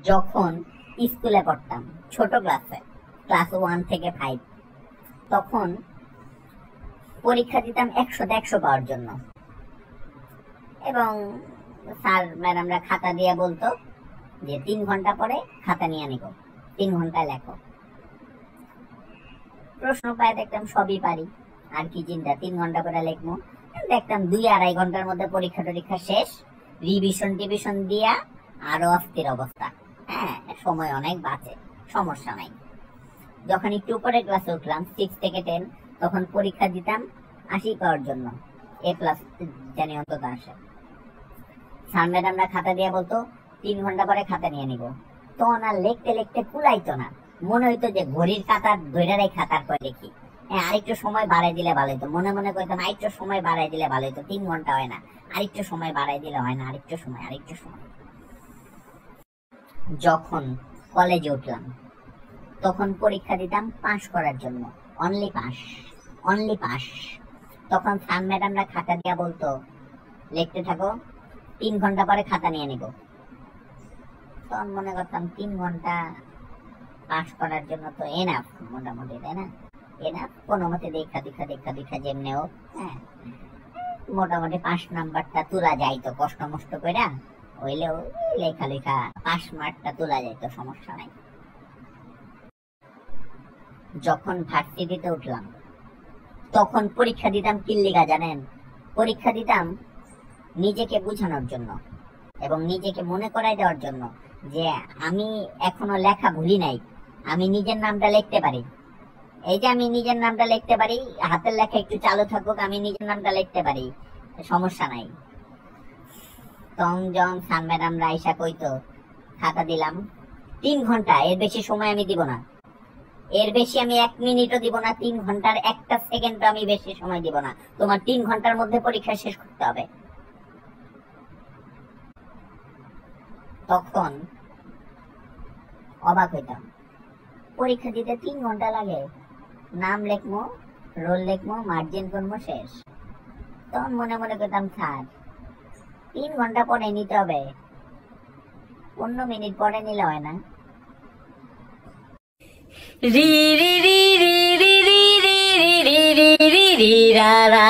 যখন স্কুলে পড়তাম, ছোট ক্লাসে, ক্লাস 1 থেকে 5, তখন পরীক্ষা দিতাম 100তে 100 পাওয়ার জন্য। এবং স্যার ম্যাডামরা খাতা দিয়ে বলতো যে 3 ঘন্টা পরে খাতা নিয়ে নিব, 3 ঘন্টায় লেখো। প্রশ্ন পায় দেখতাম সবই পারি, আর কি চিন্তা, 3 ঘন্টা করে লিখবো। দেখতাম 2-2.5 ঘন্টার মধ্যে পরীক্ষা টরীক্ষা শেষ, রিভিশন টিভিশন দিয়া আরো অস্থির অবস্থা। হ্যাঁ, সময় অনেক বাঁচে, সমস্যা নাই। যখন একটু উপরে ক্লাসে উঠলাম, 6 থেকে 10, তখন পরীক্ষা দিতাম 80 পাওয়ার জন্য, A+ জানি অন্তত আসে। স্যার ম্যাডামরা খাতা দিয়ে বলতো 3 ঘন্টা পরে খাতা নিয়ে নিব। তখন আর লিখতে লিখতে কুলাইতো না, মনে হইতো যে ঘড়ির কাতার ধৈরাই খাতার পরে লিখি। হ্যাঁ, আরেকটু সময় বাড়াই দিলে ভালো হতো, মনে মনে কইতাম আরেকটু সময় বাড়াই দিলে ভালো হতো, 3 ঘন্টা হয় না, আরেকটু সময় বাড়াই দিলে হয় না, আরেকটু সময়। যখন কলেজে উঠলাম, তখন পরীক্ষা দিতাম পাস করার জন্য, অনলি পাস। তখন স্যার ম্যাডামরা খাতা দিয়া বলতো লিখতে থাকো, 3 ঘন্টা পরে খাতা নিয়ে নিব। তখন মনে করতাম 3 ঘন্টা পাস করার জন্য তো এনাফ, মোটামুটি, তাই না? এনাফ, কোনো মতে দেখা যেমনি হোক, হ্যাঁ, মোটামুটি 5 নাম্বারটা তোলা যাইতো কষ্ট মষ্ট কইরা, হইলেও লেখা পাস মার্কটা তোলা যাইতো, সমস্যা নাই। যখন ভার্সিটিতে উঠলাম, তখন পরীক্ষা দিতাম কি লিগা জানেন? পরীক্ষা দিতাম নিজেকে বোঝানোর জন্য এবং নিজেকে মনে করাই দেওয়ার জন্য যে আমি এখনো লেখা ভুলি নাই, আমি নিজের নামটা লিখতে পারি। এই যে আমি নিজের নামটা লিখতে পারি, হাতের লেখা একটু চালু থাকুক, আমি নিজের নামটা লিখতে পারি, সমস্যা নাই। তখন স্যার ম্যাডামরা আইসা কইতো, খাতা দিলাম 3 ঘন্টা, এর বেশি সময় আমি দিব না, এর বেশি আমি 1 মিনিটও দিব না, 3 ঘন্টার 1টা সেকেন্ডও আমি বেশি সময় দিব না, তোমার 3 ঘন্টার মধ্যে পরীক্ষা শেষ করতে হবে। তখন অবাক হইতাম, পরীক্ষা দিতে 3 ঘন্টা লাগে, নাম লেখবো, রোল লেখবো, মার্জিন করবো, শেষ। তখন মনে মনে করতাম স্যার 3 ঘন্টা পরে নিতে হবে, 15 মিনিট পরে নিলে হয় না? রি রি রি রি রি রি রি রি রি রি রি রা রা।